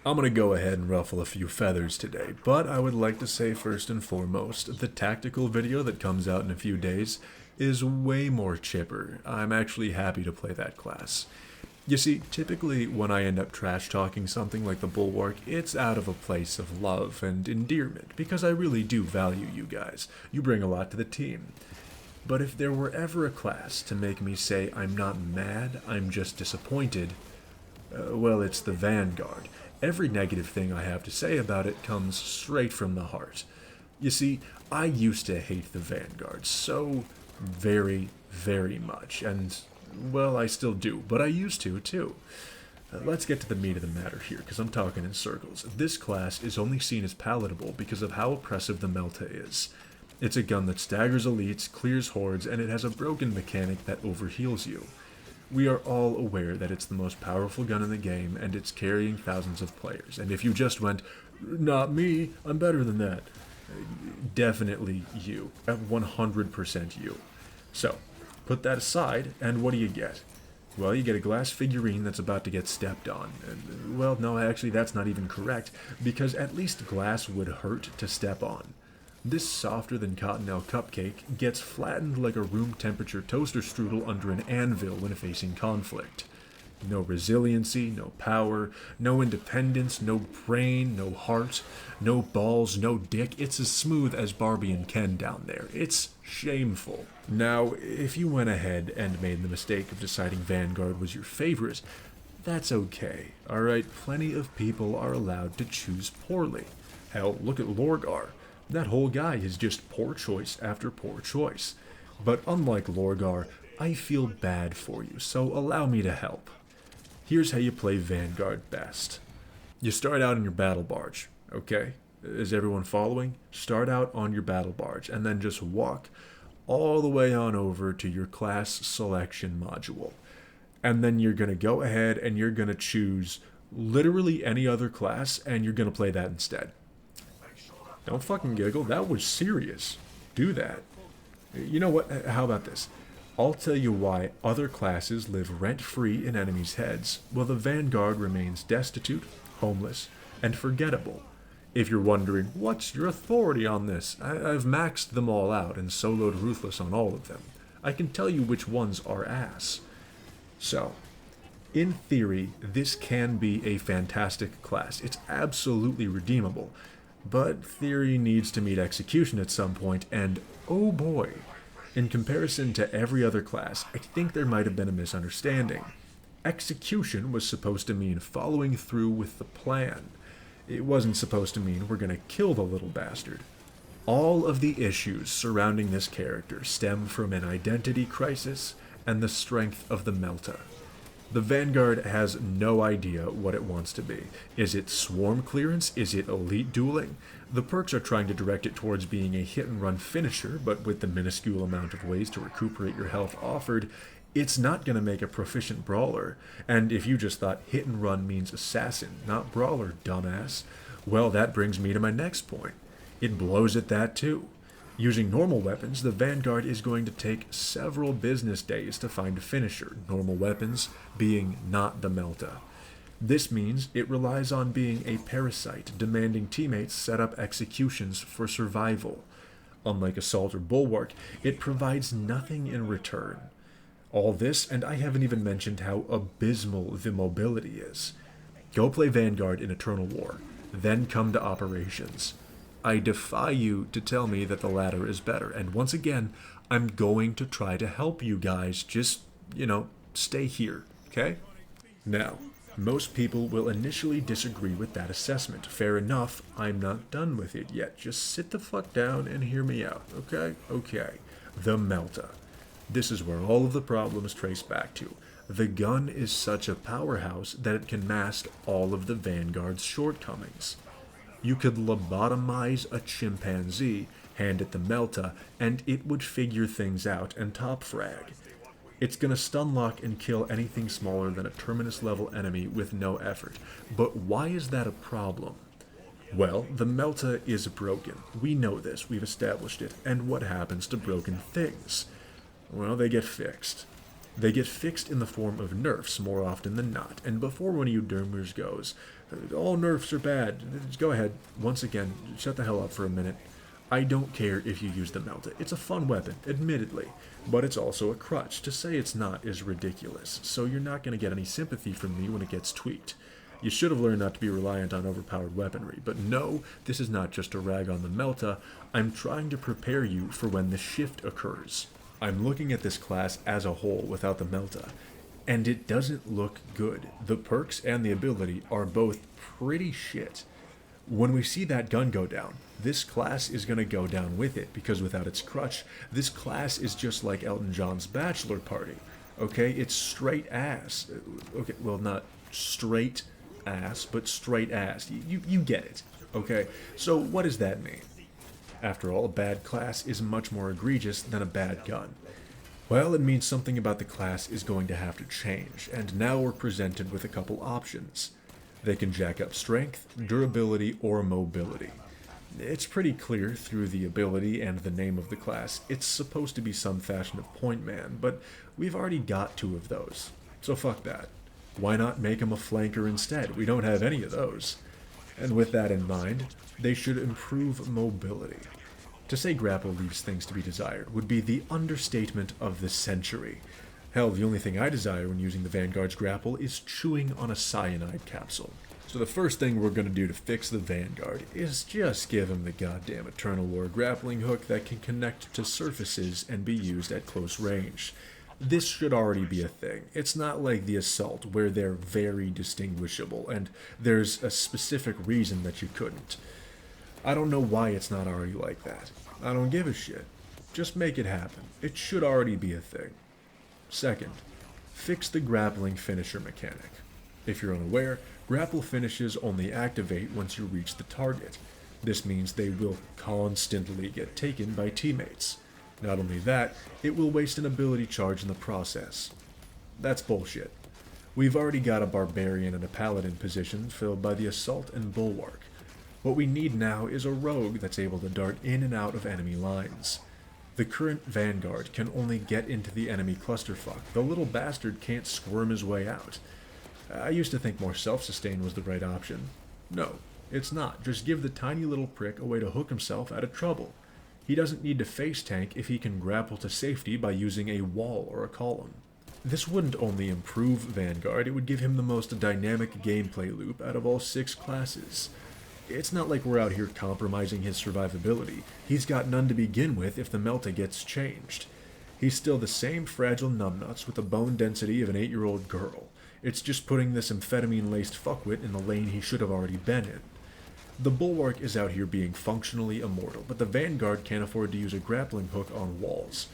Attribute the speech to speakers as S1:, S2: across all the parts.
S1: I'm gonna go ahead and ruffle a few feathers today, but I would like to say first and foremost, the tactical video that comes out in a few days is way more chipper. I'm actually happy to play that class. You see, typically when I end up trash talking something like the Bulwark, it's out of a place of love and endearment, because I really do value you guys. You bring a lot to the team. But if there were ever a class to make me say I'm not mad, I'm just disappointed, well, it's the Vanguard. Every negative thing I have to say about it comes straight from the heart. You see, I used to hate the Vanguard so very, very much, and, well, I still do, but I used to, too. Let's get to the meat of the matter here, because I'm talking in circles. This class is only seen as palatable because of how oppressive the Melta is. It's a gun that staggers elites, clears hordes, and it has a broken mechanic that overheals you. We are all aware that it's the most powerful gun in the game, and it's carrying thousands of players. And if you just went, not me, I'm better than that, definitely you. 100% you. So, put that aside, and what do you get? Well, you get a glass figurine that's about to get stepped on. And, well, no, actually, that's not even correct, because at least glass would hurt to step on. This softer-than-cottonelle cupcake gets flattened like a room-temperature toaster strudel under an anvil when facing conflict. No resiliency, no power, no independence, no brain, no heart, no balls, no dick. It's as smooth as Barbie and Ken down there. It's shameful. Now, if you went ahead and made the mistake of deciding Vanguard was your favorite, that's okay, alright? Plenty of people are allowed to choose poorly. Hell, look at Lorgar. That whole guy is just poor choice after poor choice. But unlike Lorgar, I feel bad for you, so allow me to help. Here's how you play Vanguard best. You start out on your battle barge, okay? Is everyone following? Start out on your battle barge, and then just walk all the way on over to your class selection module. And then you're going to go ahead and you're going to choose literally any other class, and you're going to play that instead. Don't fucking giggle, that was serious. Do that. You know what, how about this? I'll tell you why other classes live rent-free in enemies' heads, while the Vanguard remains destitute, homeless, and forgettable. If you're wondering, what's your authority on this? I've maxed them all out and soloed Ruthless on all of them. I can tell you which ones are ass. So, in theory, this can be a fantastic class. It's absolutely redeemable. But theory needs to meet execution at some point, and oh boy, in comparison to every other class, I think there might have been a misunderstanding. Execution was supposed to mean following through with the plan. It wasn't supposed to mean we're gonna kill the little bastard. All of the issues surrounding this character stem from an identity crisis and the strength of the Melta. The Vanguard has no idea what it wants to be. Is it swarm clearance? Is it elite dueling? The perks are trying to direct it towards being a hit-and-run finisher, but with the minuscule amount of ways to recuperate your health offered, it's not going to make a proficient brawler. And if you just thought hit-and-run means assassin, not brawler, dumbass, well, that brings me to my next point. It blows at that too. Using normal weapons, the Vanguard is going to take several business days to find a finisher, normal weapons being not the Melta. This means it relies on being a parasite, demanding teammates set up executions for survival. Unlike Assault or Bulwark, it provides nothing in return. All this, and I haven't even mentioned how abysmal the mobility is. Go play Vanguard in Eternal War, then come to Operations. I defy you to tell me that the latter is better, and once again, I'm going to try to help you guys. Just, stay here, okay? Now, most people will initially disagree with that assessment. Fair enough, I'm not done with it yet. Just sit the fuck down and hear me out, okay? Okay. The Melta. This is where all of the problems trace back to. The gun is such a powerhouse that it can mask all of the Vanguard's shortcomings. You could lobotomize a chimpanzee, hand it the Melta, and it would figure things out and top frag. It's gonna stun lock and kill anything smaller than a Terminus level enemy with no effort. But why is that a problem? Well, the Melta is broken. We know this, we've established it. And what happens to broken things? Well, they get fixed. They get fixed in the form of nerfs more often than not, and before one of you dermers goes, all nerfs are bad, go ahead, once again, shut the hell up for a minute. I don't care if you use the Melta. It's a fun weapon, admittedly, but it's also a crutch. To say it's not is ridiculous, so you're not going to get any sympathy from me when it gets tweaked. You should have learned not to be reliant on overpowered weaponry, but no, this is not just a rag on the Melta. I'm trying to prepare you for when the shift occurs. I'm looking at this class as a whole without the Melta, and it doesn't look good. The perks and the ability are both pretty shit. When we see that gun go down, this class is going to go down with it, because without its crutch, this class is just like Elton John's bachelor party. Okay, it's straight ass. Okay, well, not straight ass, but straight ass. You get it. Okay, so what does that mean? After all, a bad class is much more egregious than a bad gun. Well, it means something about the class is going to have to change, and now we're presented with a couple options. They can jack up strength, durability, or mobility. It's pretty clear through the ability and the name of the class it's supposed to be some fashion of point man, but we've already got 2 of those, so fuck that. Why not make him a flanker instead? We don't have any of those. And with that in mind, they should improve mobility. To say grapple leaves things to be desired would be the understatement of the century. Hell, the only thing I desire when using the Vanguard's grapple is chewing on a cyanide capsule. So the first thing we're going to do to fix the Vanguard is just give him the goddamn Eternal War grappling hook that can connect to surfaces and be used at close range. This should already be a thing. It's not like the Assault, where they're very distinguishable, and there's a specific reason that you couldn't. I don't know why it's not already like that. I don't give a shit. Just make it happen. It should already be a thing. Second, fix the grappling finisher mechanic. If you're unaware, grapple finishes only activate once you reach the target. This means they will constantly get taken by teammates. Not only that, it will waste an ability charge in the process. That's bullshit. We've already got a barbarian and a paladin position filled by the assault and bulwark. What we need now is a rogue that's able to dart in and out of enemy lines. The current Vanguard can only get into the enemy clusterfuck. The little bastard can't squirm his way out. I used to think more self-sustain was the right option. No, it's not. Just give the tiny little prick a way to hook himself out of trouble. He doesn't need to face tank if he can grapple to safety by using a wall or a column. This wouldn't only improve Vanguard, it would give him the most dynamic gameplay loop out of all 6 classes. It's not like we're out here compromising his survivability. He's got none to begin with if the Melta gets changed. He's still the same fragile numbnuts with the bone density of an 8-year-old girl. It's just putting this amphetamine-laced fuckwit in the lane he should have already been in. The Bulwark is out here being functionally immortal, but the Vanguard can't afford to use a grappling hook on walls.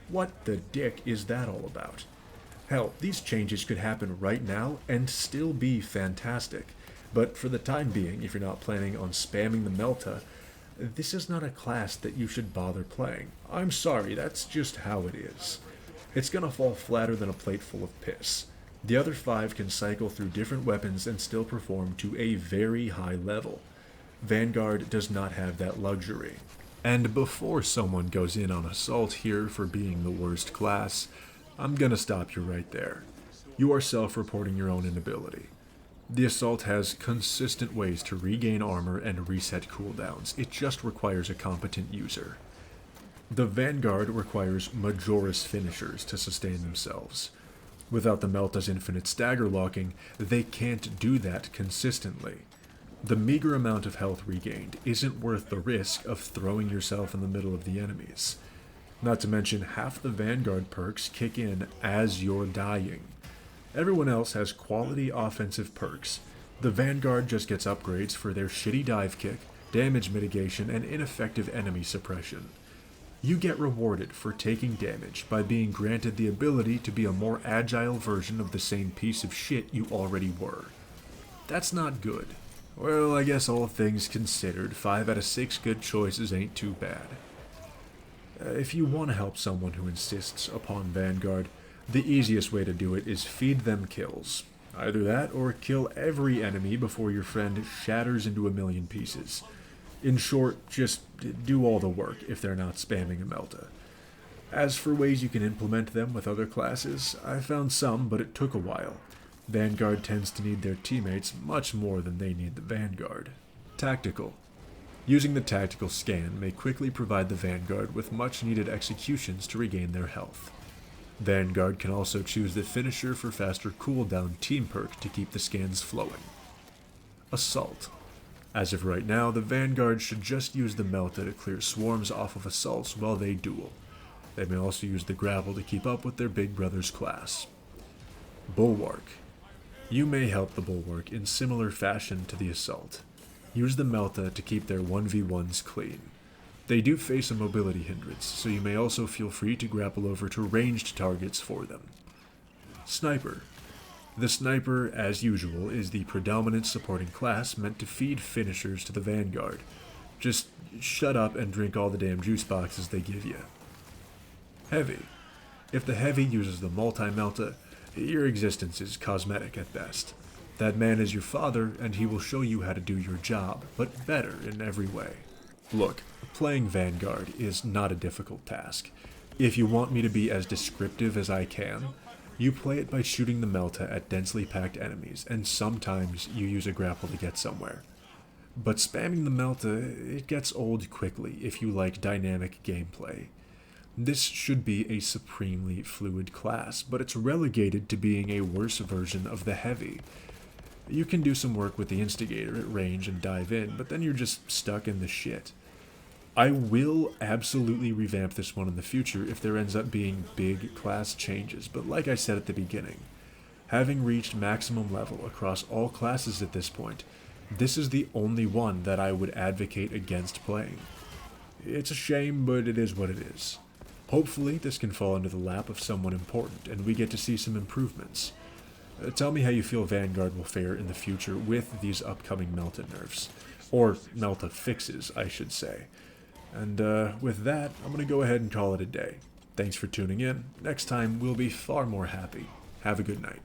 S1: What the dick is that all about? Hell, these changes could happen right now and still be fantastic. But for the time being, if you're not planning on spamming the Melta, this is not a class that you should bother playing. I'm sorry, that's just how it is. It's gonna fall flatter than a plate full of piss. The other 5 can cycle through different weapons and still perform to a very high level. Vanguard does not have that luxury. And before someone goes in on Assault here for being the worst class, I'm gonna stop you right there. You are self-reporting your own inability. The Assault has consistent ways to regain armor and reset cooldowns. It just requires a competent user. The Vanguard requires Majoris finishers to sustain themselves. Without the Melta's infinite stagger locking, they can't do that consistently. The meager amount of health regained isn't worth the risk of throwing yourself in the middle of the enemies. Not to mention, half the Vanguard perks kick in as you're dying. Everyone else has quality offensive perks. The Vanguard just gets upgrades for their shitty dive kick, damage mitigation, and ineffective enemy suppression. You get rewarded for taking damage by being granted the ability to be a more agile version of the same piece of shit you already were. That's not good. Well, I guess all things considered, 5 out of 6 good choices ain't too bad. If you want to help someone who insists upon Vanguard, the easiest way to do it is feed them kills. Either that, or kill every enemy before your friend shatters into a million pieces. In short, just do all the work if they're not spamming a Melta. As for ways you can implement them with other classes, I found some, but it took a while. Vanguard tends to need their teammates much more than they need the Vanguard. Tactical. Using the tactical scan may quickly provide the Vanguard with much needed executions to regain their health. Vanguard can also choose the finisher for faster cooldown team perk to keep the scans flowing. Assault. As of right now, the Vanguard should just use the Melta to clear swarms off of assaults while they duel. They may also use the grapple to keep up with their big brother's class. Bulwark. You may help the Bulwark in similar fashion to the assault. Use the Melta to keep their 1v1s clean. They do face a mobility hindrance, so you may also feel free to grapple over to ranged targets for them. Sniper. The Sniper, as usual, is the predominant supporting class meant to feed finishers to the Vanguard. Just shut up and drink all the damn juice boxes they give you. Heavy. If the Heavy uses the multi-Melta, your existence is cosmetic at best. That man is your father, and he will show you how to do your job, but better in every way. Look, playing Vanguard is not a difficult task. If you want me to be as descriptive as I can, you play it by shooting the Melta at densely packed enemies, and sometimes you use a grapple to get somewhere. But spamming the Melta, it gets old quickly if you like dynamic gameplay. This should be a supremely fluid class, but it's relegated to being a worse version of the Heavy. You can do some work with the Instigator at range and dive in, but then you're just stuck in the shit. I will absolutely revamp this one in the future if there ends up being big class changes, but like I said at the beginning, having reached maximum level across all classes at this point, this is the only one that I would advocate against playing. It's a shame, but it is what it is. Hopefully this can fall into the lap of someone important, and we get to see some improvements. Tell me how you feel Vanguard will fare in the future with these upcoming Melta nerfs. Or Melta fixes, I should say. And with that, I'm going to go ahead and call it a day. Thanks for tuning in. Next time, we'll be far more happy. Have a good night.